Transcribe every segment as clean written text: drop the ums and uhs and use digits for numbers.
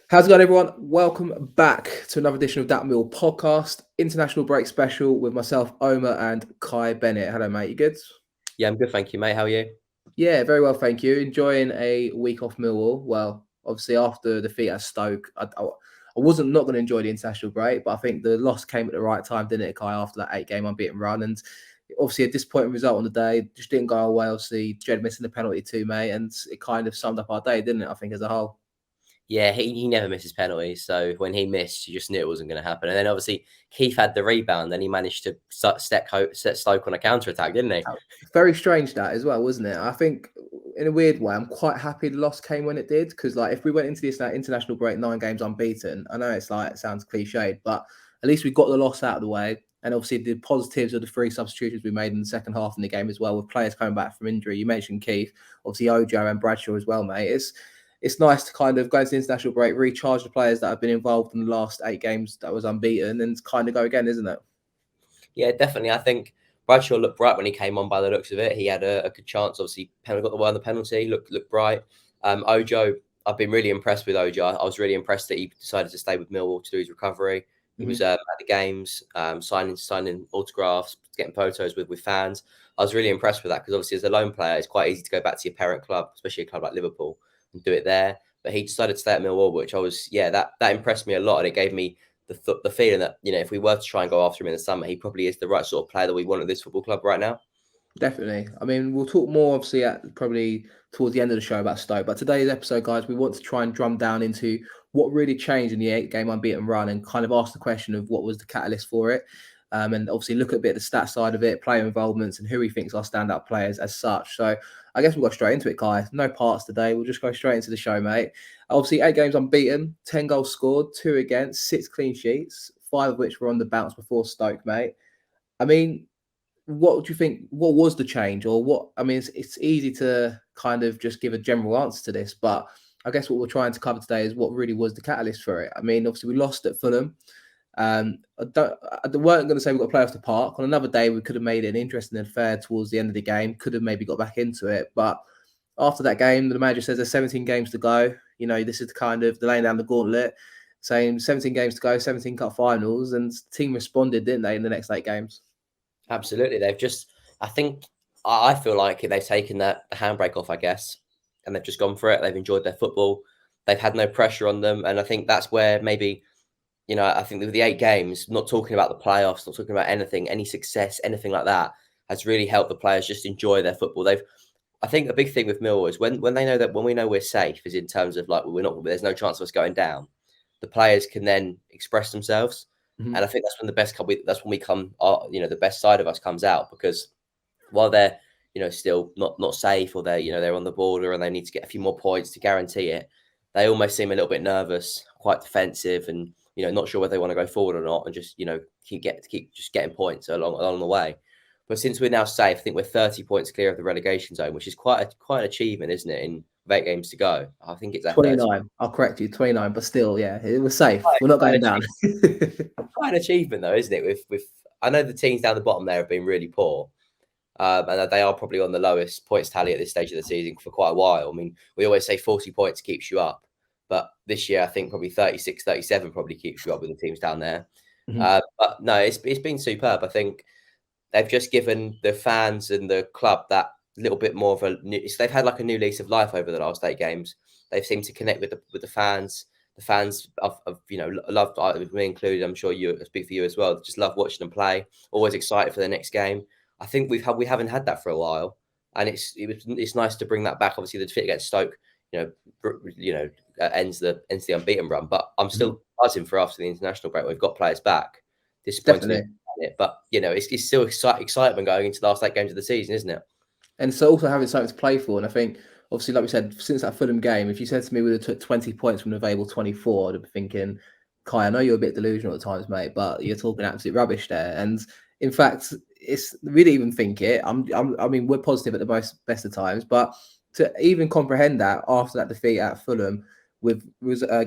How's it going, everyone? Welcome back to another edition of That Mill podcast, international break special with myself, Omer and Kai Bennett. Hello, mate. You good? Yeah, I'm good, thank you, mate. How are you? Yeah, very well, thank you. Enjoying a week off Millwall. Well, obviously after the defeat at Stoke, I wasn't not going to enjoy the international break, but I think the loss came at the right time, didn't it, Kai? After that 8-game unbeaten run, and obviously a disappointing result on the day, just didn't go our way. Obviously, Jed missing the penalty too, mate, and it kind of summed up our day, didn't it? I think as a whole. Yeah, he never misses penalties. So when he missed, you just knew it wasn't going to happen. And then obviously Keith had the rebound, and he managed to set Stoke on a counter attack, didn't he? Very strange that as well, wasn't it? I think in a weird way, I'm quite happy the loss came when it did because, like, if we went into this international break 9 games unbeaten, I know it sounds cliched, but at least we got the loss out of the way. And obviously, the positives of the three substitutions we made in the second half in the game as well, with players coming back from injury. You mentioned Keith, obviously Ojo and Bradshaw as well, mate. It's nice to kind of go into the international break, recharge the players that have been involved in the last 8 games that was unbeaten, and kind of go again, isn't it? Yeah, definitely. I think Bradshaw looked bright when he came on by the looks of it. He had a good chance. Obviously, got the one on the penalty. Looked bright. Ojo, I've been really impressed with Ojo. I was really impressed that he decided to stay with Millwall to do his recovery. He was at the games, signing autographs, getting photos with fans. I was really impressed with that because obviously as a loan player, it's quite easy to go back to your parent club, especially a club like Liverpool, and do it there. But he decided to stay at Millwall, which that impressed me a lot, and it gave me the feeling that if we were to try and go after him in the summer, he probably is the right sort of player that we want at this football club right now. Definitely. I mean, we'll talk more obviously at probably towards the end of the show about Stoke. But today's episode, guys, we want to try and drum down into what really changed in the 8-game unbeaten run and kind of ask the question of what was the catalyst for it. And obviously look at a bit of the stat side of it, player involvements, and who he thinks are standout players as such. So I guess we'll go straight into it, Kai. No parts today. We'll just go straight into the show, mate. Obviously, 8 games unbeaten, 10 goals scored, 2 against, 6 clean sheets, 5 of which were on the bounce before Stoke, mate. I mean, what do you think? What was the change, or what? I mean, it's easy to kind of just give a general answer to this, but I guess what we're trying to cover today is what really was the catalyst for it. I mean, obviously we lost at Fulham. I weren't going to say we got to play off the park. On another day, we could have made it an interesting affair towards the end of the game. Could have maybe got back into it, but after that game, the manager says there's 17 games to go. You know, this is kind of the laying down the gauntlet, saying 17 games to go, 17 cup finals, and the team responded, didn't they, in the next 8 games? Absolutely, I think I feel like they've taken the handbrake off, I guess, and they've just gone for it. They've enjoyed their football. They've had no pressure on them, and I think that's where maybe I think with the 8 games, not talking about the playoffs, not talking about anything, any success, anything like that, has really helped the players just enjoy their football. I think a big thing with Millwall is when they know that when we know we're safe, is in terms of like there's no chance of us going down. The players can then express themselves, and I think that's when that's when we come, the best side of us comes out because while they're still not safe or they're on the border and they need to get a few more points to guarantee it, they almost seem a little bit nervous, quite defensive, and not sure whether they want to go forward or not, and just keep just getting points along the way. But since we're now safe, I think we're 30 points clear of the relegation zone, which is quite an achievement, isn't it? In 8 games to go, I think it's our 30. 29. I'll correct you, 29, but still, yeah, it was safe. Quite, We're not quite, going an down. quite an achievement, though, isn't it? With I know the teams down the bottom there have been really poor, and they are probably on the lowest points tally at this stage of the season for quite a while. I mean, we always say 40 points keeps you up, but this year I think probably 36, 37 probably keeps you up with the teams down there. But no, it's been superb. I think they've just given the fans and the club that little bit more of they've had like a new lease of life over the last 8 games. They've seemed to connect with the fans. The fans of loved, me included. I'm sure you speak for you as well. Just love watching them play. Always excited for the next game. I think we haven't had that for a while, and it's nice to bring that back. Obviously, the defeat against Stoke, ends the unbeaten run. But I'm still buzzing for after the international break. We've got players back. Disappointing, Definitely. but it's still excitement going into the last 8 games of the season, isn't it? And so also having something to play for. And I think, obviously, like we said, since that Fulham game, if you said to me we would have took 20 points from the available 24, I'd have been thinking, Kai, I know you're a bit delusional at times, mate, but you're talking absolute rubbish there. And in fact, we didn't even think it. I mean, we're positive at the best of times, but to even comprehend that after that defeat at Fulham, with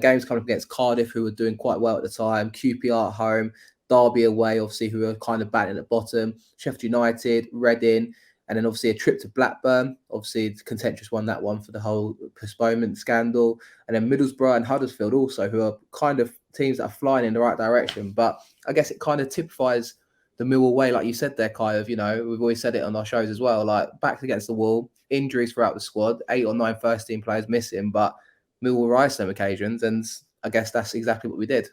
games coming up against Cardiff, who were doing quite well at the time, QPR at home, Derby away, obviously, who were kind of batting at the bottom, Sheffield United, Reading. And then obviously a trip to Blackburn, obviously the contentious one, that one for the whole postponement scandal. And then Middlesbrough and Huddersfield also, who are kind of teams that are flying in the right direction. But I guess it kind of typifies the Millwall way, like you said there, Kai, of, we've always said it on our shows as well, like backs against the wall, injuries throughout the squad, 8 or 9 first team players missing, but Millwall rise some occasions. And I guess that's exactly what we did.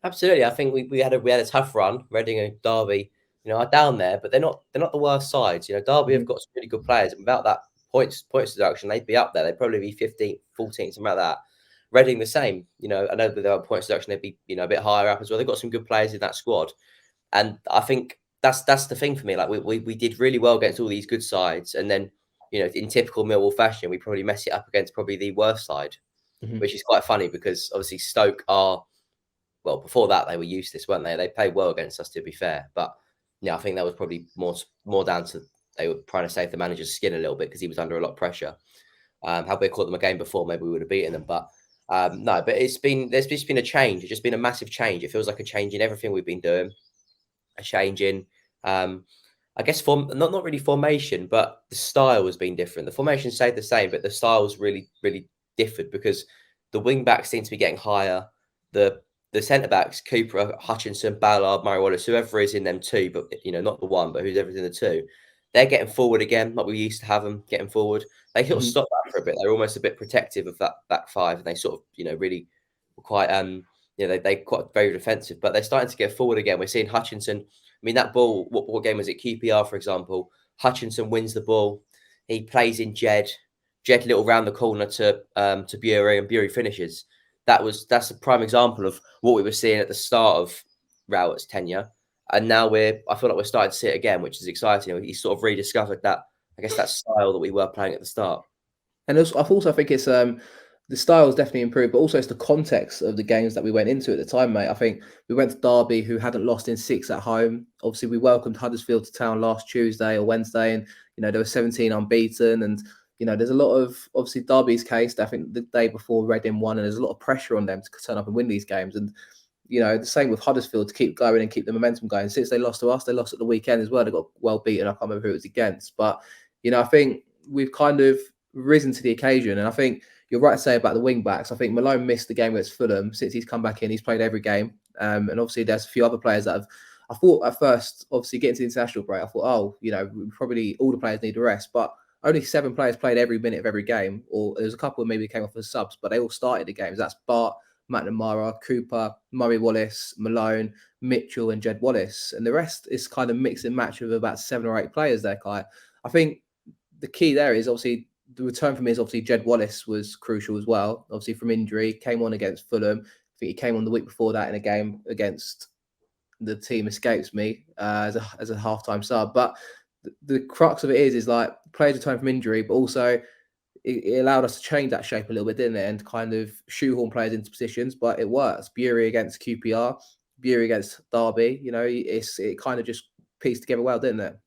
Absolutely. I think we had a tough run. Reading and Derby, are down there, but they're not the worst sides. Derby have got some really good players, and without that points deduction, they'd be up there. They'd probably be 15th, 14th, something like that. Reading the same. I know without points deduction, they'd be a bit higher up as well. They've got some good players in that squad, and I think that's the thing for me. Like we did really well against all these good sides, and then in typical Millwall fashion, we probably mess it up against probably the worst side, which is quite funny because obviously Stoke are. Well, before that, they were useless, weren't they? They played well against us, to be fair. But I think that was probably more down to they were trying to save the manager's skin a little bit because he was under a lot of pressure. Had we caught them a game before, maybe we would have beaten them. But no, but there's just been a change. It's just been a massive change. It feels like a change in everything we've been doing. A change in, I guess, not really formation, but the style has been different. The formation stayed the same, but the style's really, really differed because the wing backs seem to be getting higher. The centre backs, Cooper, Hutchinson, Ballard, Murray Wallace, whoever is in them two, but not the one, but whoever's in the two, they're getting forward again, like we used to have them getting forward. They sort of stopped that for a bit. They're almost a bit protective of that back five, and they sort of, really were quite, they quite very defensive. But they're starting to get forward again. We're seeing Hutchinson. I mean, that ball. What game was it? QPR, for example. Hutchinson wins the ball. He plays in Jed. Jed little round the corner to Bury, and Bury finishes. That's a prime example of what we were seeing at the start of Rowett's tenure, and now I feel like we're starting to see it again, which is exciting. He's sort of rediscovered that, I guess, that style that we were playing at the start. And I also think it's the style has definitely improved, but also it's the context of the games that we went into at the time, mate. I think we went to Derby, who hadn't lost in 6 at home. Obviously, we welcomed Huddersfield to town last Tuesday or Wednesday, and there were 17 unbeaten, and there's a lot of, obviously, Derby's case, I think the day before Reading won, and there's a lot of pressure on them to turn up and win these games. And, the same with Huddersfield to keep going and keep the momentum going. Since they lost to us, they lost at the weekend as well. They got well beaten. I can't remember who it was against. But, I think we've kind of risen to the occasion. And I think you're right to say about the wing backs. I think Malone missed the game against Fulham. Since he's come back in, he's played every game. And obviously there's a few other players that have, I thought at first, obviously getting to the international break, I thought, probably all the players need a rest. But only 7 players played every minute of every game, or there's a couple of maybe came off as subs, but they all started the games. That's Bart, McNamara, Cooper, Murray Wallace, Malone, Mitchell, and Jed Wallace. And the rest is kind of mix and match with about 7 or 8 players there, Kai. I think the key there is obviously the return for me is obviously Jed Wallace was crucial as well. Obviously from injury, came on against Fulham. I think he came on the week before that in a game against the team escapes me as a halftime sub, but the crux of it is like players return from injury, but also it allowed us to change that shape a little bit, didn't it? And kind of shoehorn players into positions, but it works. Bury against QPR, Bury against Derby, it kind of just pieced together well, didn't it?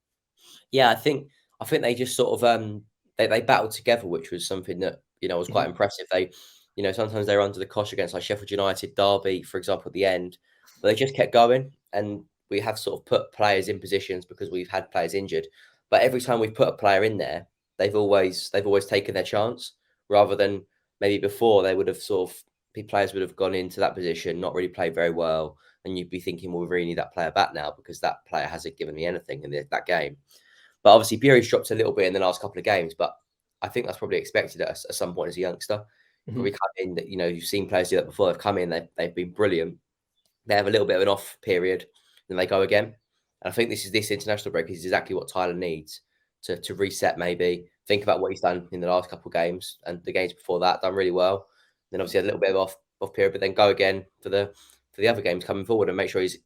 Yeah, I think they just sort of they battled together, which was something that was quite impressive. They, sometimes they were under the cosh against like Sheffield United, Derby, for example, at the end, but they just kept going, and we have sort of put players in positions because we've had players injured. But every time we've put a player in there, they've always taken their chance, rather than maybe before they would have players would have gone into that position, not really played very well, and you'd be thinking, well, we really need that player back now because that player hasn't given me anything in that game. But obviously, Bury's dropped a little bit in the last couple of games, but I think that's probably expected at some point as a youngster. Probably come in that you've seen players do that before. They've come in, they've been brilliant. They have a little bit of an off period, then they go again. And I think this international break is exactly what Tyler needs to reset. Maybe think about what he's done in the last couple of games, and the games before that done really well. Then obviously had a little bit of off period, but then go again for the other games coming forward and make sure his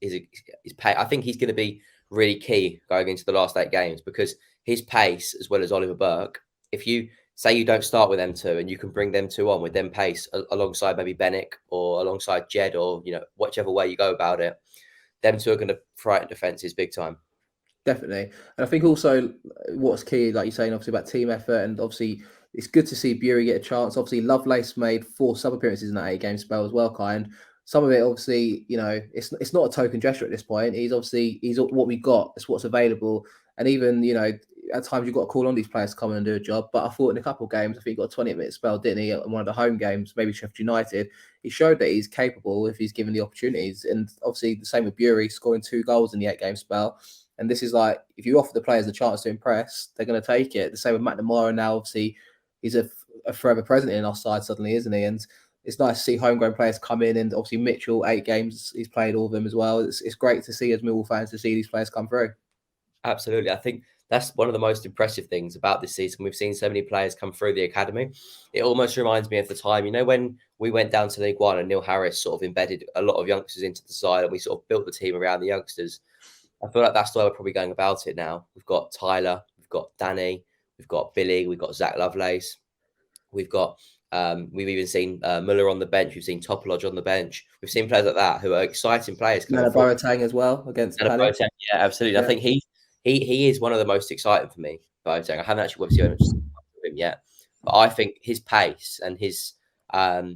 pay. I think he's going to be really key going into the last 8 games because his pace, as well as Oliver Burke, if you say you don't start with them two and you can bring them two on with them pace alongside maybe Bennett or alongside Jed or whichever way you go about it, them two are going to frighten defences big time. Definitely. And I think also what's key, like you're saying, obviously about team effort, and obviously it's good to see Bury get a chance. Obviously Lovelace made 4 sub appearances in that 8-game spell as well, Kai. And some of it, obviously, it's not a token gesture at this point. He's what we got. It's what's available. And even, at times you've got to call on these players to come in and do a job. But I thought in a couple of games, I think he got a 20-minute spell, didn't he? In one of the home games, maybe Sheffield United. He showed that he's capable if he's given the opportunities. And obviously the same with Bury, scoring 2 goals in the 8-game spell. And this is like, if you offer the players a chance to impress, they're going to take it. The same with McNamara now. Obviously, he's a forever present in our side suddenly, isn't he? And it's nice to see homegrown players come in. And obviously Mitchell, 8 games, he's played all of them as well. It's great to see as Millwall fans to see these players come through. Absolutely. I think that's one of the most impressive things about this season. We've seen so many players come through the academy. It almost reminds me of the time, when we went down to League One and Neil Harris sort of embedded a lot of youngsters into the side and we sort of built the team around the youngsters. I feel like that's the way we're probably going about it now. We've got Tyler, we've got Danny, we've got Billy, we've got Zach Lovelace. We've got, we've even seen Muller on the bench. We've seen Topolodge on the bench. We've seen players like that who are exciting players. Nana Boateng as well against Palace. Yeah, absolutely. Yeah. I think he is one of the most exciting for me. Boateng. I haven't actually obviously him yet, but I think his pace and his, I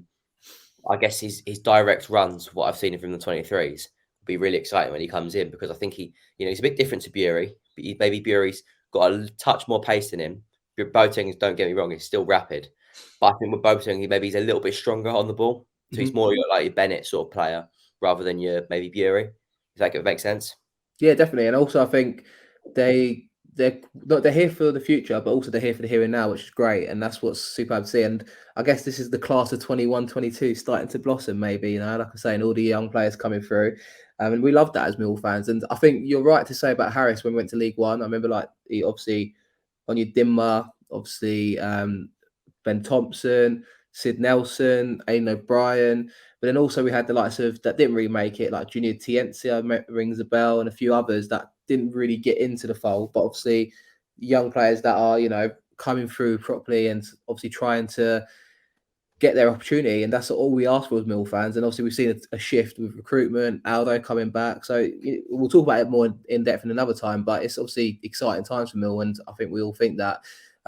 guess his direct runs, what I've seen from the 23s, will be really exciting when he comes in because I think he's a bit different to Bury, but maybe Bury's got a touch more pace than him. Boateng, don't get me wrong, he's still rapid, but I think with Boateng, maybe he's a little bit stronger on the ball. So he's more like your Bennett sort of player rather than your maybe Bury. If that makes sense. Yeah, definitely. And also, I think they're here for the future, but also they're here for the here and now, which is great. And that's what's superb to see. And I guess this is the class of 21, 22 starting to blossom, maybe, like I say, and all the young players coming through. And we love that as Millwall fans. And I think you're right to say about Harris when we went to League One. I remember he obviously on your Dimmer, obviously Ben Thompson, Sid Nelson, Aidan O'Brien. But then also we had the likes of that didn't really make it, like Junior Tiencia rings a bell, and a few others that didn't really get into the fold. But obviously, young players that are coming through properly and obviously trying to get their opportunity, and that's all we ask for as Mill fans. And obviously, we've seen a shift with recruitment, Aldo coming back. So we'll talk about it more in depth in another time. But it's obviously exciting times for Mill, and I think we all think that.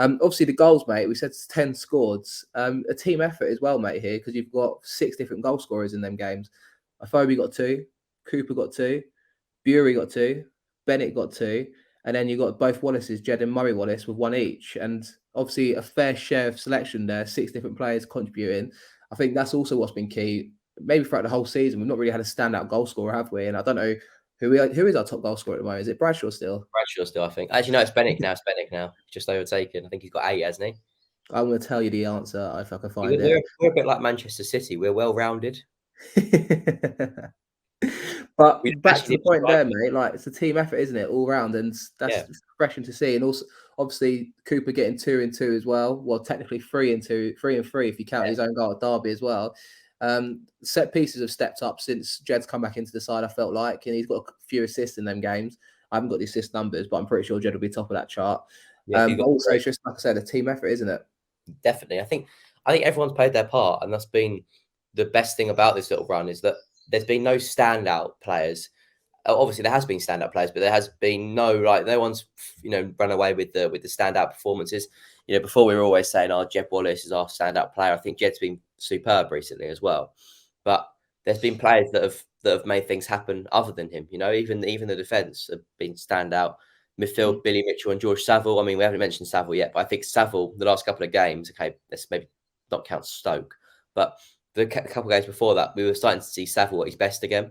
Obviously, the goals, mate, we said 10 scored. A team effort as well, mate, here, because you've got 6 different goal scorers in them games. Afobe got 2, Cooper got 2, Bury got 2, Bennett got 2, and then you got both Wallaces, Jed and Murray Wallace, with 1 each. And obviously, a fair share of selection there, 6 different players contributing. I think that's also what's been key. Maybe throughout the whole season, we've not really had a standout goal scorer, have we? And I don't know who is our top goal scorer at the moment. Is it Bradshaw still? Bradshaw still, I think. Actually, no, it's Bennett now. It's Bennett now. Just overtaken. I think he's got 8, hasn't he? I'm going to tell you the answer if I can find it. We're a bit like Manchester City. We're well-rounded. But back to the point there, mate. Like, it's a team effort, isn't it, all round, and that's refreshing to see. And also, obviously, Cooper getting 2 and 2 as well. Well, technically 3 and 2, 3 and 3 if you count his own goal at Derby as well. Set pieces have stepped up since Jed's come back into the side. I felt like, and he's got a few assists in them games. I haven't got the assist numbers, but I'm pretty sure Jed will be top of that chart. Also, it's just like I said, a team effort, isn't it? Definitely. I think everyone's played their part, and that's been the best thing about this little run is that there's been no standout players. Obviously, there has been standout players, but there has been no one's run away with the standout performances. Before we were always saying, Jed Wallace is our standout player. I think Jed's been superb recently as well. But there's been players that have made things happen other than him. Even the defence have been standout. Midfield, Billy Mitchell and George Saville. I mean, we haven't mentioned Saville yet, but I think Saville, the last couple of games, okay, let's maybe not count Stoke, but the couple of games before that, we were starting to see Saville at his best again.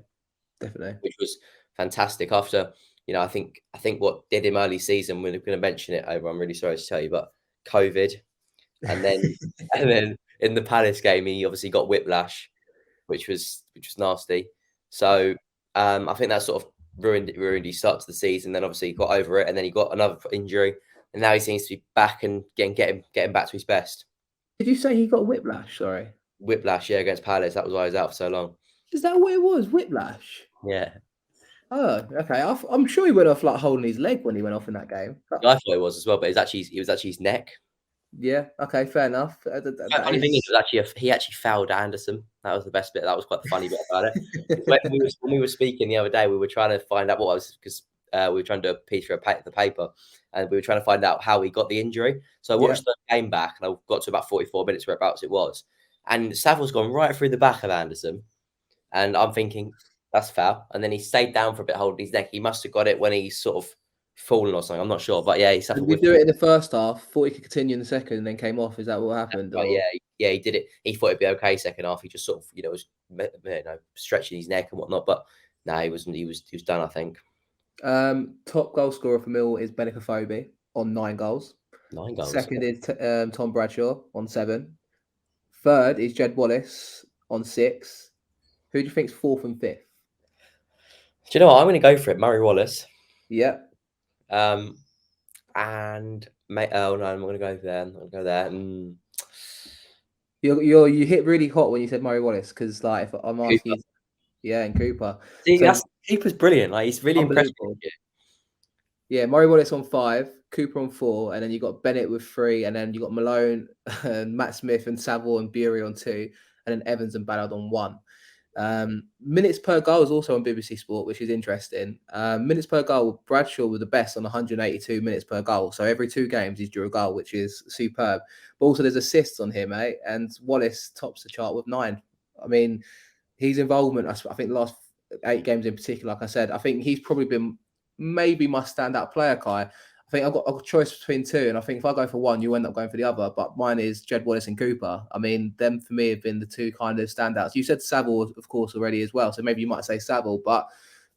Definitely. Which was fantastic. After, I think what did him early season, we're going to mention it over, I'm really sorry to tell you, but COVID. And then in the Palace game, he obviously got whiplash, which was nasty. So I think that sort of ruined his start to the season. Then obviously he got over it, and then he got another injury, and now he seems to be back and getting back to his best. Did you say he got whiplash? Sorry, whiplash. Yeah, against Palace. That was why he was out for so long. Is that what it was? Whiplash. Yeah. Oh, okay. I'm sure he went off like holding his leg when he went off in that game. I thought it was as well, but it was actually his neck. Yeah. Okay. Fair enough. The funny thing is, he actually fouled Anderson. That was the best bit. That was quite the funny bit about it. when we were speaking the other day, we were trying to find out what was because we were trying to do a piece for the paper, and we were trying to find out how he got the injury. So I watched the game back, and I got to about 44 minutes whereabouts it was, and Saville's gone right through the back of Anderson, and I'm thinking that's foul. And then he stayed down for a bit, holding his neck. He must have got it when he sort of fallen or something. I'm not sure, but yeah, he suffered Did we with. do it in the first half? Thought he could continue in the second, and then came off. Is that what happened? But yeah, Or yeah, he did it. He thought it'd be okay second half. He just sort of, was stretching his neck and whatnot. But no, he wasn't. He was done. I think top goal scorer for Mill is Benicophobe on 9 goals. 9 goals. Second is Tom Bradshaw on 7. Third is Jed Wallace on 6. Who do you think's fourth and fifth? Do you know what? I'm going to go for it. Murray Wallace. Yeah. And mate, oh no, I'm going to go there. I'm going to go there. You hit really hot when you said Murray Wallace because like if I'm asking you, yeah, and Cooper. See, So Keeper's brilliant. Like he's really impressive. unbelievable. Yeah, Murray Wallace on 5, Cooper on 4, and then you got Bennett with 3, and then you got Malone and Matt Smith and Saville and Bury on 2, and then Evans and Ballard on 1. Minutes per goal is also on BBC Sport, which is interesting. Minutes per goal, Bradshaw was the best on 182 minutes per goal. So every 2 games he's drew a goal, which is superb. But also there's assists on him, and Wallace tops the chart with 9. I mean, his involvement, I think the last 8 games in particular, like I said, I think he's probably been maybe my standout player, Kai. I think I've got a choice between 2, and I think if I go for one, you end up going for the other. But mine is Jed Wallace and Cooper. I mean, them for me have been the 2 kind of standouts. You said Saville, of course, already as well, so maybe you might say Saville, but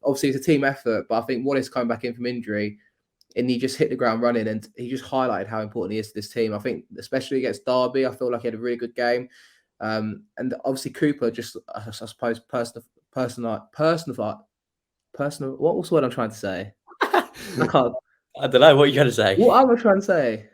obviously it's a team effort. But I think Wallace coming back in from injury, and he just hit the ground running, and he just highlighted how important he is to this team. I think, especially against Derby, I feel like he had a really good game. And obviously Cooper, just I suppose personal. What's the word I'm trying to say? I can't. I don't know what you're going to say. What am I trying to say?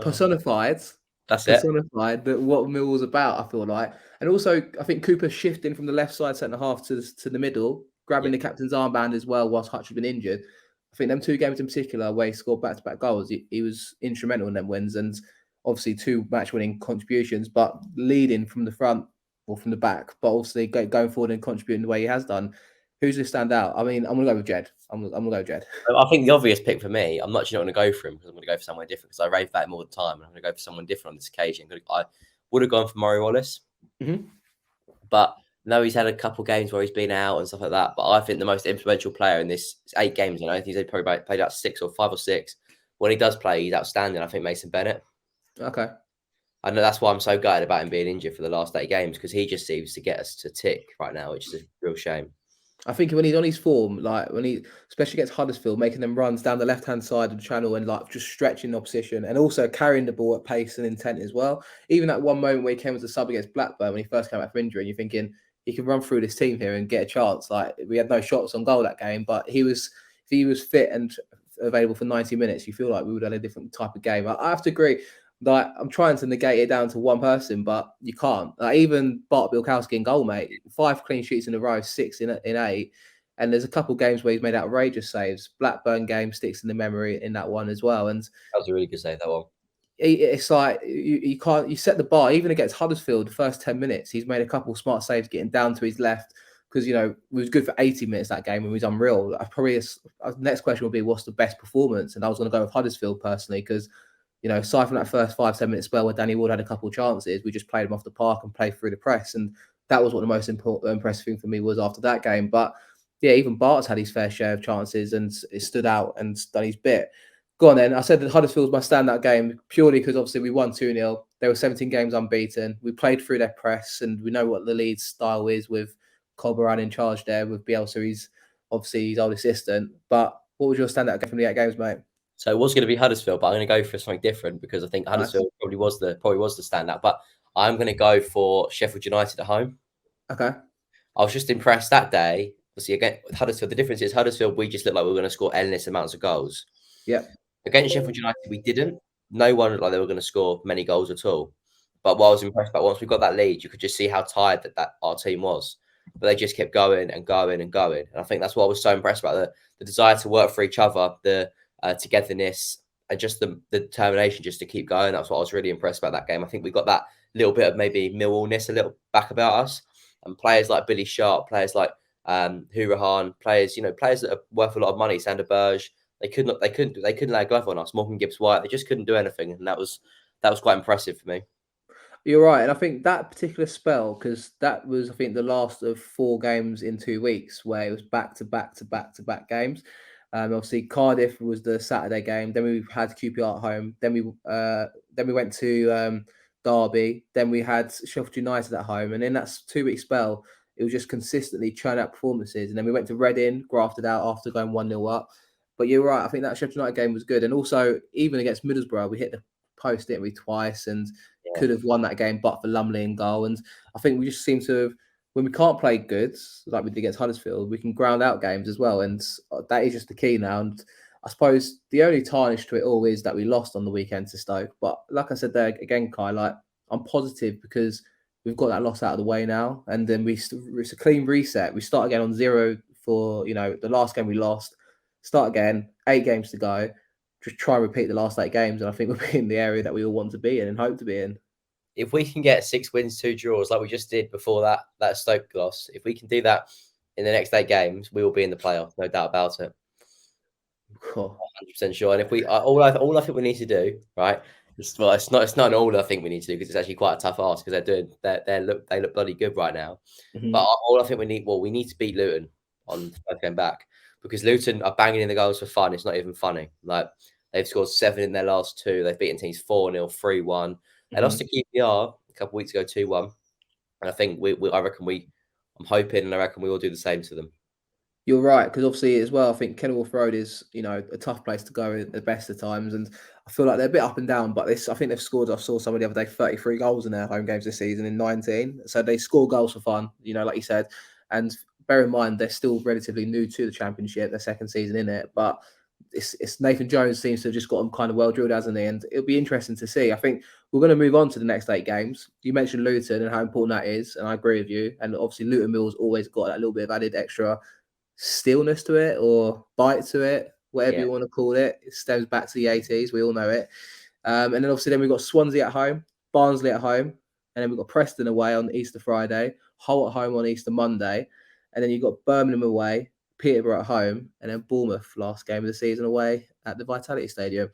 Personified That's it. that what Millwall's about, I feel like. And also, I think Cooper shifting from the left side centre half to the middle, grabbing the captain's armband as well whilst Hutch had been injured. I think them 2 games in particular where he scored back-to-back goals, he was instrumental in them wins, and obviously 2 match-winning contributions, but leading from the front or from the back, but obviously going forward and contributing the way he has done. Who's going to stand out? I mean, I'm going to go with Jed. I'm going to go with Jed. I think the obvious pick for me, I'm not actually not going to go for him because I'm going to go for someone different because I rave about him all the time. And I'm going to go for someone different on this occasion. I would have gone for Murray Wallace, but no, he's had a couple of games where he's been out and stuff like that. But I think the most influential player in this 8 games, I think he's probably played out 6 or 5 or 6. When he does play, he's outstanding. I think Mason Bennett. Okay. I know that's why I'm so gutted about him being injured for the last 8 games because he just seems to get us to tick right now, which is a real shame. I think when he's on his form, like when he, especially against Huddersfield, making them runs down the left-hand side of the channel and like just stretching the opposition and also carrying the ball at pace and intent as well. Even that one moment where he came as a sub against Blackburn when he first came back from injury, and you're thinking he can run through this team here and get a chance. Like we had no shots on goal that game, but if he was fit and available for 90 minutes, you feel like we would have had a different type of game. I have to agree. Like I'm trying to negate it down to one person, but you can't. Like even Bart Bilkowski in goal, mate. 5 clean sheets in a row, 6 in 8, and there's a couple of games where he's made outrageous saves. Blackburn game sticks in the memory in that one as well, and That was a really good save, that one. it's like you can't. You set the bar even against Huddersfield. The first 10 minutes, he's made a couple of smart saves, getting down to his left because it was good for 80 minutes that game and he was unreal. Next question would be what's the best performance, and I was going to go with Huddersfield personally because. Aside from that first 5-10 minute spell where Danny Ward had a couple of chances, we just played him off the park and played through the press. And that was what the most impressive thing for me was after that game. But yeah, even Bart's had his fair share of chances and it stood out and done his bit. Go on then. I said that Huddersfield was my standout game purely because obviously we won 2-0. They were 17 games unbeaten. We played through their press and we know what the Leeds style is with Colberan in charge there with Bielsa. He's obviously his old assistant. But what was your standout game from the 8 games, mate? So it was going to be Huddersfield, but I'm going to go for something different because I think Huddersfield probably was the standout. But I'm going to go for Sheffield United at home. Okay. I was just impressed that day. See, again, with Huddersfield, the difference is Huddersfield, we just looked like we were going to score endless amounts of goals. Yeah. Against Sheffield United, we didn't. No one looked like they were going to score many goals at all. But what I was impressed about, once we got that lead, you could just see how tired that our team was. But they just kept going and going and going. And I think that's what I was so impressed about, the desire to work for each other, the togetherness, and just the determination just to keep going. That's what I was really impressed about that game. I think we got that little bit of maybe Millwall-ness a little back about us. And players like Billy Sharp, players like Hurahan, players that are worth a lot of money, Sander Berge, they couldn't lay a glove on us. Morgan Gibbs-White, they just couldn't do anything. And that was quite impressive for me. You're right. And I think that particular spell, because that was, I think, the last of 4 games in 2 weeks where it was back to back to back to back games. Obviously, Cardiff was the Saturday game. Then we had QPR at home. Then we went to Derby. Then we had Sheffield United at home. And in that 2 week spell, it was just consistently churn out performances. And then we went to Reading, grafted out after going 1-0 up. But you're right. I think that Sheffield United game was good. And also, even against Middlesbrough, we hit the post, didn't we, twice, and could have won that game but for Lumley in goal. And I think we just seem to have, when we can't play good, like we did against Huddersfield, we can ground out games as well. And that is just the key now. And I suppose the only tarnish to it all is that we lost on the weekend to Stoke. But like I said there again, Kai, like I'm positive because we've got that loss out of the way now. And then it's a clean reset. We start again on 0 for, the last game we lost. Start again, 8 games to go. Just try and repeat the last 8 games. And I think we'll be in the area that we all want to be in and hope to be in. If we can get 6 wins, 2 draws, like we just did before that Stoke loss, if we can do that in the next 8 games, we will be in the playoff, no doubt about it. Cool. 100% sure. And if we all I think we need to do, right? It's not an all I think we need to do because it's actually quite a tough ask because they look bloody good right now. Mm-hmm. But all I think we need to beat Luton on the first game back because Luton are banging in the goals for fun. It's not even funny. Like they've scored 7 in their last 2. They've beaten teams 4-0, 3-1. They lost to QPR a couple of weeks ago, 2-1. And I think I'm hoping and I reckon we will do the same to them. You're right, because obviously as well, I think Kenilworth Road is, a tough place to go at the best of times. And I feel like they're a bit up and down, but I think they've scored, I saw someone the other day, 33 goals in their home games this season in 19. So they score goals for fun, like you said. And bear in mind, they're still relatively new to the Championship, their second season in it. But it's Nathan Jones seems to have just got them kind of well drilled, hasn't he? And it'll be interesting to see. I think we're going to move on to the next 8 games. You mentioned Luton and how important that is, and I agree with you. And obviously Luton Mill's always got that little bit of added extra stillness to it or bite to it, whatever you want to call it. It stems back to the 80s. We all know it. And then obviously we've got Swansea at home, Barnsley at home, and then we've got Preston away on Easter Friday, Hull at home on Easter Monday, and then you've got Birmingham away, Peterborough at home, and then Bournemouth last game of the season away at the Vitality Stadium.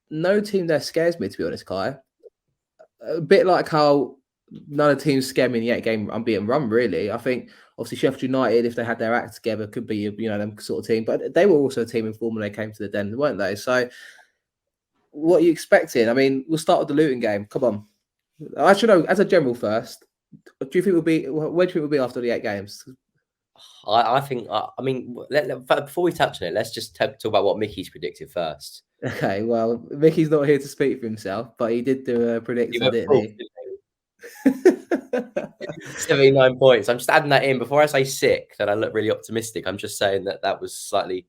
No team there scares me, to be honest, Kai. A bit like how none of the teams scare me in the 8-game unbeaten run, really. I think obviously Sheffield United, if they had their act together, could be them sort of team. But they were also a team in form when they came to the Den, weren't they? So what are you expecting? I mean, we'll start with the Luton game. Come on. Actually, no, as a general first, where do you think we'll be after the 8 games? I think, before we touch on it, let's just talk about what Mickey's predicted first. Okay, well, Mickey's not here to speak for himself, but he did do a prediction, didn't he? 79 points. I'm just adding that in before I say 6 and I look really optimistic. I'm just saying that was slightly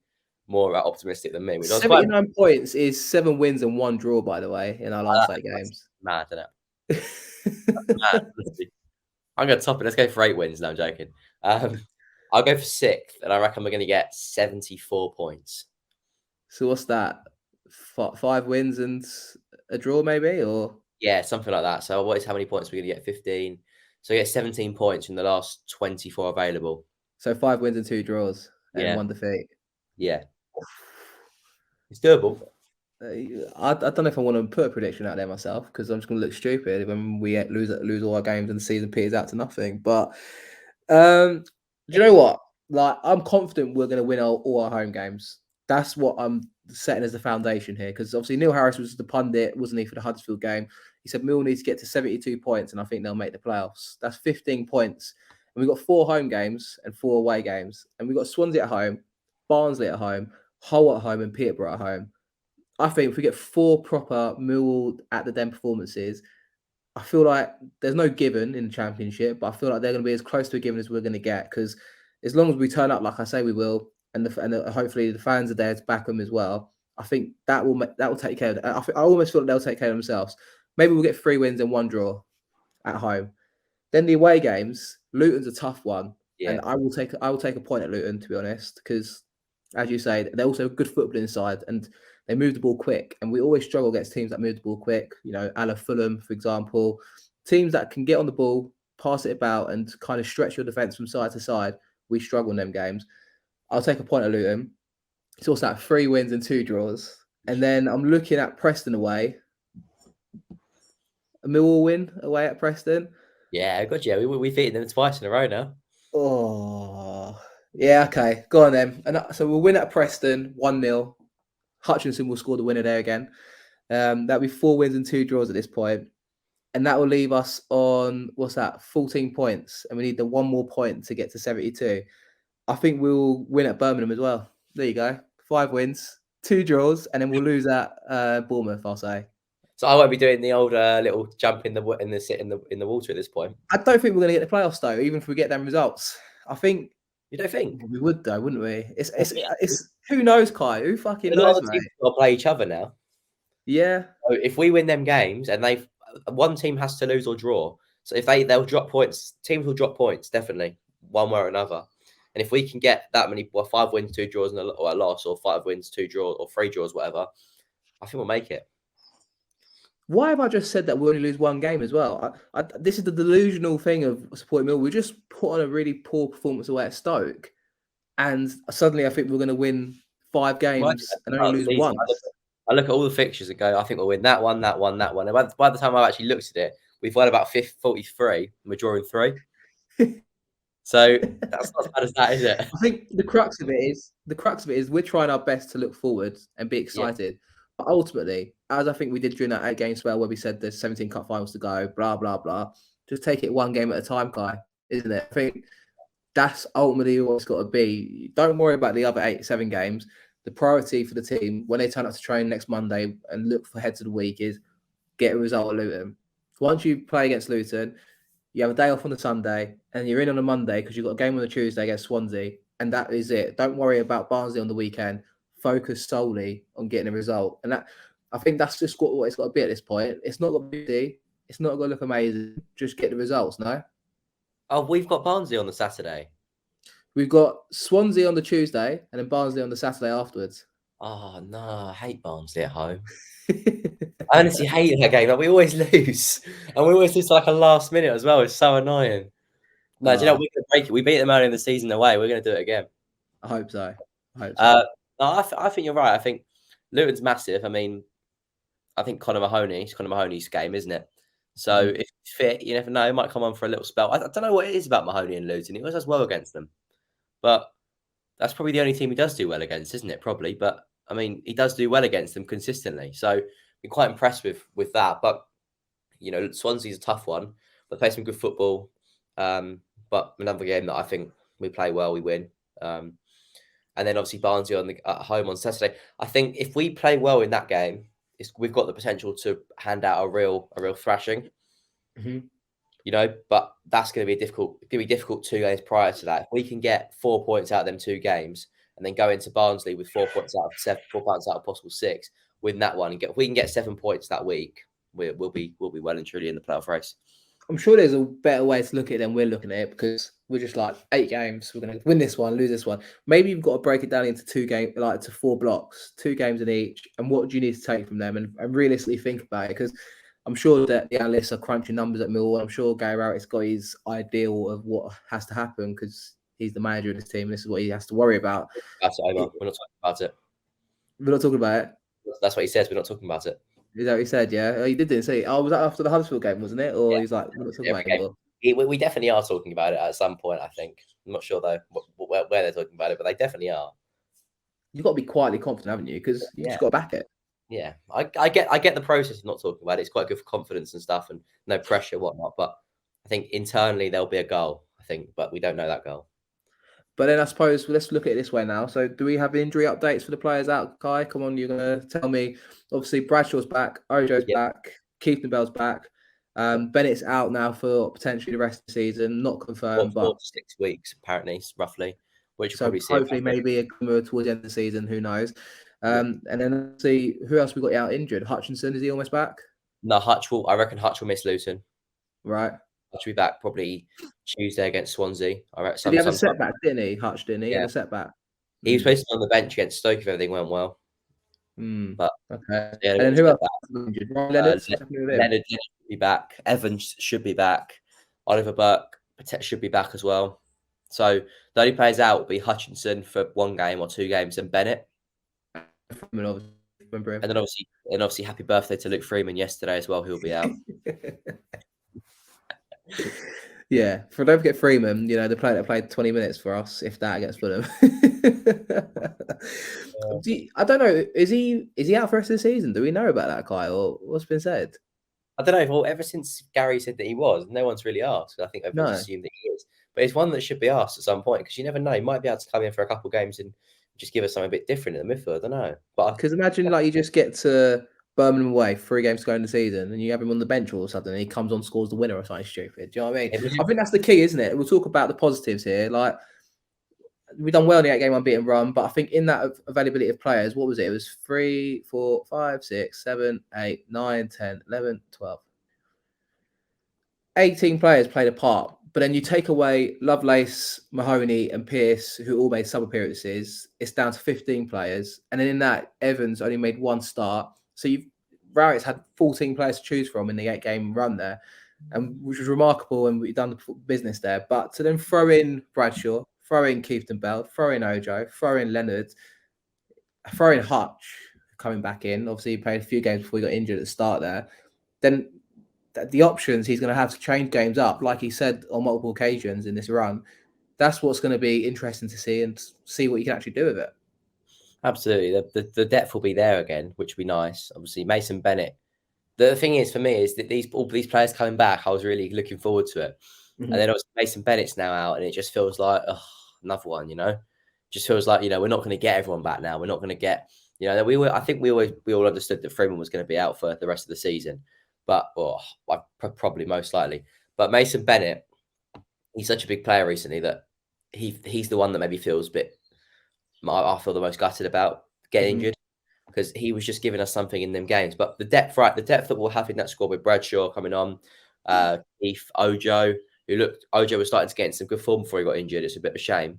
more optimistic than me. 79 points is 7 wins and 1 draw, by the way, in our last 8 games. Mad, isn't it? Mad. I'm going to top it. Let's go for 8 wins. No, I'm joking. I'll go for 6th, and I reckon we're going to get 74 points. So what's that? 5 wins and a draw, maybe, or yeah, something like that. So how many points we're going to get? 15. So you get 17 points from the last 24 available. So 5 wins and 2 draws and 1 defeat. Yeah, it's doable. I don't know if I want to put a prediction out there myself because I'm just going to look stupid when we lose all our games and the season peters out to nothing. But do you know what? Like, I'm confident we're going to win all our home games. That's what I'm setting as the foundation here. Because obviously Neil Harris was the pundit, wasn't he, for the Huddersfield game? He said Mill needs to get to 72 points and I think they'll make the playoffs. That's 15 points. And we've got 4 home games and 4 away games. And we've got Swansea at home, Barnsley at home, Hull at home and Peterborough at home. I think if we get 4 proper Millwall at the Den performances, I feel like there's no given in the Championship, but I feel like they're going to be as close to a given as we're going to get. Because as long as we turn up, like I say we will, and hopefully the fans are there to back them as well, I think that will take care of it. I almost feel like they'll take care of themselves. Maybe we'll get 3 wins and 1 draw at home. Then the away games, Luton's a tough one, and I will take a point at Luton, to be honest, because as you say, they're also a good footballing side and they move the ball quick, and we always struggle against teams that move the ball quick. A la Fulham, for example, teams that can get on the ball, pass it about, and kind of stretch your defence from side to side. We struggle in them games. I'll take a point at Luton. It's also that 3 wins and 2 draws, and then I'm looking at Preston away. A Millwall win away at Preston. Yeah, good. Yeah, we've beaten them twice in a row now. Oh, Yeah, okay. Go on then. And so we'll win at Preston 1-0. Hutchinson will score the winner there again. That'll be 4 wins and 2 draws at this point. And that will leave us on, what's that, 14 points. And we need the one more point to get to 72. I think we'll win at Birmingham as well. There you go. 5 wins, 2 draws, and then we'll lose at Bournemouth, I'll say. So I won't be doing the old little jump in the sit in the water at this point. I don't think we're going to get the playoffs, though, even if we get them results. I think You don't think? we would, though, wouldn't we? Well, yeah. It's who knows, Kai? Who fucking A lot knows, of the mate? teams will play each other now. Yeah. So if we win them games and one team has to lose or draw. So if they'll drop points, teams will drop points definitely one way or another. And if we can get that many, 5 wins, 2 draws, and a loss, or 5 wins, 2 draws, or 3 draws, whatever, I think we'll make it. Why have I just said that we only lose one game as well? This is the delusional thing of supporting Mill. We just put on a really poor performance away at Stoke, and suddenly I think we're going to win 5 games and only lose one. I look at all the fixtures and go, I think we'll win that one, that one, that one. And by the time I've actually looked at it, we've won about 43, and we're drawing 3. So that's not as bad as that, is it? I think the crux of it is we're trying our best to look forward and be excited. Yeah. But ultimately, as I think we did during that 8-game spell where we said there's 17 cup finals to go, blah, blah, blah, just take it one game at a time, Kai, isn't it? I think that's ultimately what it's got to be. Don't worry about the other 7 games. The priority for the team when they turn up to train next Monday and look for heads of the week is get a result at Luton. Once you play against Luton, you have a day off on the Sunday and you're in on a Monday because you've got a game on the Tuesday against Swansea, and that is it. Don't worry about Barnsley on the weekend. Focus solely on getting a result. And that, I think that's just what it's got to be at this point. It's not going to be, it's not going to look amazing. Just get the results, no? Oh, we've got Barnsley on the Saturday. We've got Swansea on the Tuesday and then Barnsley on the Saturday afterwards. Oh, no, I hate Barnsley at home. I honestly hate that game. Like, we always lose. And we always lose to like a last minute as well. It's so annoying. No, do you know, we're going to break it. We beat them early in the season away. We're going to do it again. I hope so. No, I think you're right. I think Luton's massive. I mean, I think Conor Mahoney's game, isn't it? So if he's fit, you never know. He might come on for a little spell. I don't know what it is about Mahoney and Luton. He always does well against them. But that's probably the only team he does do well against, isn't it? Probably. But, I mean, he does do well against them consistently. So I'm quite impressed with that. But, you know, Swansea's a tough one. They play some good football. But another game that I think we play well, we win. And then obviously Barnsley at home on Saturday. I think if we play well in that game, we've got the potential to hand out a real thrashing. Mm-hmm. You know, but that's going to be difficult 2 games prior to that. If we can get 4 points out of them 2 games and then go into Barnsley with 4 points out of 7, 4 points out of possible 6, win that one, and if we can get 7 points that week, we'll be well and truly in the playoff race. I'm sure there's a better way to look at it than we're looking at it, because we're just like 8 games. We're going to win this one, lose this one. Maybe you've got to break it down into 2 games, like to 4 blocks, 2 games in each. And what do you need to take from them and realistically think about it? Because I'm sure that the analysts are crunching numbers at Millwall. I'm sure Gary Rowett's got his ideal of what has to happen because he's the manager of this team. And this is what he has to worry about. That's it, Omar. We're not talking about it. We're not talking about it. That's what he says. We're not talking about it. Is that what he said? Yeah, he didn't say. Oh, was that after the Huddersfield game, wasn't it? Or he's like, we're not talking about it anymore. We definitely are talking about it at some point. I think. I'm not sure though where they're talking about it, but they definitely are. You've got to be quietly confident, haven't you? Because you just got to back it. Yeah, I get the process of not talking about it. It's quite good for confidence and stuff, and no pressure, whatnot. But I think internally there'll be a goal. I think, but we don't know that goal. But then I suppose let's look at it this way now. So do we have injury updates for the players out, Kai? Come on, you're going to tell me. Obviously, Bradshaw's back, Ojo's back, Keith Nobel's back. Bennett's out now for potentially the rest of the season, not confirmed. 4 to 6 weeks, apparently, roughly. Which so hopefully maybe a glimmer towards the end of the season, who knows. And then see who else we got out injured. Hutchinson, is he almost back? No, I reckon Hutch will miss Luton. Right. Hutch will be back probably Tuesday against Swansea. I reckon. Did he have a setback, didn't he? Hutch, didn't he? He had a setback. He was supposed to be on the bench against Stoke if everything went well. But okay. Yeah, and then who else injured? Leonard should be back. Evans should be back. Oliver Burke should be back as well. So the only players out will be Hutchinson for 1 game or 2 games, and Bennett. And then obviously, happy birthday to Luke Freeman yesterday as well. He'll be out. Yeah, for don't forget Freeman, the player that played 20 minutes for us, if that gets Fulham. I don't know. Is he out for the rest of the season? Do we know about that, Kyle? Or what's been said? I don't know. Well, ever since Gary said that he was, no one's really asked. I think everyone's No, assumed that he is. But it's one that should be asked at some point because you never know. He might be able to come in for a couple of games and just give us something a bit different in the midfield. I don't know. But because imagine like you just get to Birmingham away, 3 games to go in the season, and you have him on the bench all of a sudden, and he comes on, scores the winner or something stupid. Do you know what I mean? I think that's the key, isn't it? We'll talk about the positives here. Like we've done well in the 8-game unbeaten run, but I think in that availability of players, what was it? It was 3, 4, 5, 6, 7, 8, 9, 10, 11, 12. 18 players played a part, but then you take away Lovelace, Mahoney, and Pearce, who all made sub appearances. It's down to 15 players, and then in that, Evans only made 1 start. So Rowett had 14 players to choose from in the 8-game run there, and which was remarkable, and we've done the business there. But to then throw in Bradshaw, throw in Keithton Bell, throw in Ojo, throw in Leonard, throw in Hutch coming back in. Obviously, he played a few games before he got injured at the start there. Then the options he's going to have to change games up, like he said on multiple occasions in this run. That's what's going to be interesting to see and see what you can actually do with it. absolutely, the depth will be there again, which will be nice. Obviously, Mason Bennett. The thing is for me is that all these players coming back, I was really looking forward to it. Mm-hmm. And then obviously Mason Bennett's now out, and it just feels like another one. Just feels like we're not going to get everyone back now. We're not going to get I think we all understood that Freeman was going to be out for the rest of the season, but probably most likely. But Mason Bennett, he's such a big player recently that he's the one that maybe feels a bit. I feel the most gutted about getting injured because he was just giving us something in them games. But the depth that we'll have in that squad with Bradshaw coming on, Keith, Ojo, Ojo was starting to get in some good form before he got injured. It's a bit of a shame.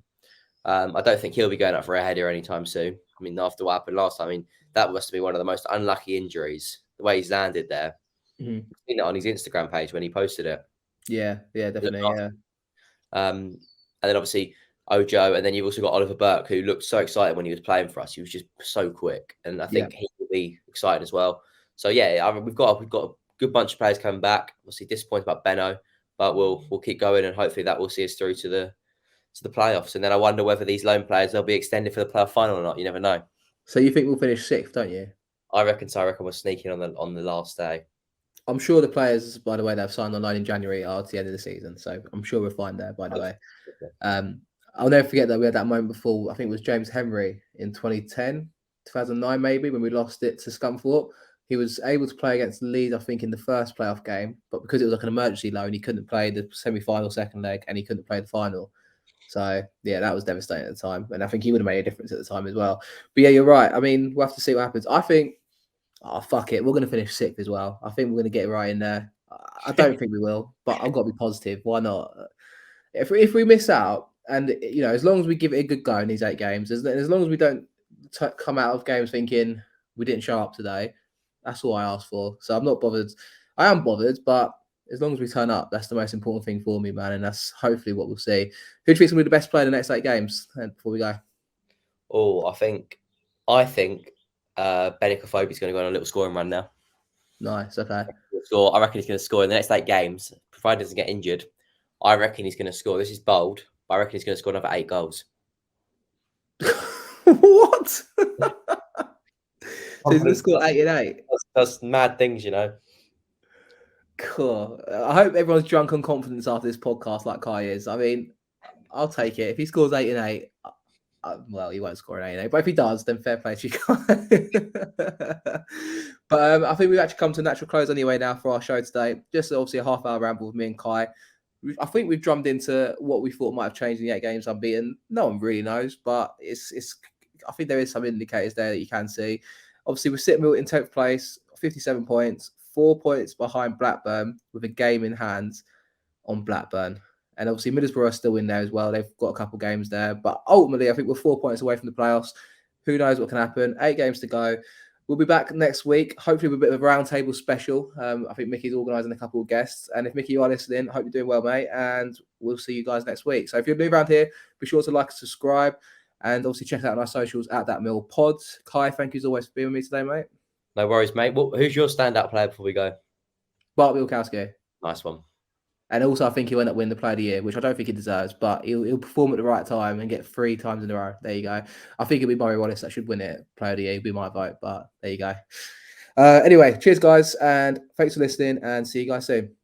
I don't think he'll be going up for a header anytime soon. I mean, after what happened last time, that must be one of the most unlucky injuries. The way he's landed there. I've seen it on his Instagram page when he posted it. Yeah, definitely. Yeah. And then obviously Ojo, and then you've also got Oliver Burke, who looked so excited when he was playing for us. He was just so quick, and I think he will be excited as well. So yeah, we've got a good bunch of players coming back. Obviously disappointed about Benno, but we'll keep going, and hopefully that will see us through to the playoffs. And then I wonder whether these loan players they'll be extended for the playoff final or not. You never know. So you think we'll finish 6th, don't you? I reckon so. I reckon we're sneaking on the last day. I'm sure the players, by the way, that have signed online in January are to the end of the season. So I'm sure we're fine there, by the way. I'll never forget that we had that moment before. I think it was James Henry in 2009, maybe, when we lost it to Scunthorpe. He was able to play against Leeds, I think, in the first playoff game, but because it was like an emergency loan, he couldn't play the semi-final second leg, and he couldn't play the final. So yeah, that was devastating at the time, and I think he would have made a difference at the time as well. But yeah, you're right. I mean, we'll have to see what happens. I think, fuck it, we're going to finish 6th as well. I think we're going to get right in there. I don't think we will, but I've got to be positive. Why not? If we miss out, and as long as we give it a good go in these 8 games, as long as we don't come out of games thinking we didn't show up today, that's all I ask for. So I'm not bothered. I am bothered, but as long as we turn up, that's the most important thing for me, man. And that's hopefully what we'll see. Who do you think is going to be the best player in the next 8 games? And before we go, I think Benik Afobe's going to go on a little scoring run now. Nice. Okay. I reckon he's going to score in the next 8 games, provided he doesn't get injured. I reckon he's going to score. This is bold, but I reckon he's going to score another 8 goals. What? So he's going to score 8 and 8. That's mad things, Cool. I hope everyone's drunk on confidence after this podcast, like Kai is. I mean, I'll take it. If he scores 8 and 8, well, he won't score an 8 and 8. But if he does, then fair play to you guys. But I think we've actually come to a natural close anyway now for our show today. Just obviously a half-hour ramble with me and Kai. I think we've drummed into what we thought might have changed in the 8 games unbeaten. No one really knows, but it's. I think there is some indicators there that you can see. Obviously, we're sitting in 10th place, 57 points, 4 points behind Blackburn with a game in hand on Blackburn. And obviously, Middlesbrough are still in there as well. They've got a couple games there. But ultimately, I think we're 4 points away from the playoffs. Who knows what can happen? 8 games to go. We'll be back next week, hopefully with a bit of a roundtable special. I think Mickey's organising a couple of guests. And if Mickey, you are listening, I hope you're doing well, mate. And we'll see you guys next week. So if you're new around here, be sure to like and subscribe. And obviously check out our socials at That Mill Pod. Kai, thank you as always for being with me today, mate. No worries, mate. Who's your standout player before we go? Bart Wilkowski. Nice one. And also, I think he'll end up winning the Player of the Year, which I don't think he deserves, but he'll perform at the right time and get 3 times in a row. There you go. I think it'll be Murray Wallace that should win it. Player of the Year would be my vote, but there you go. Anyway, cheers, guys, and thanks for listening, and see you guys soon.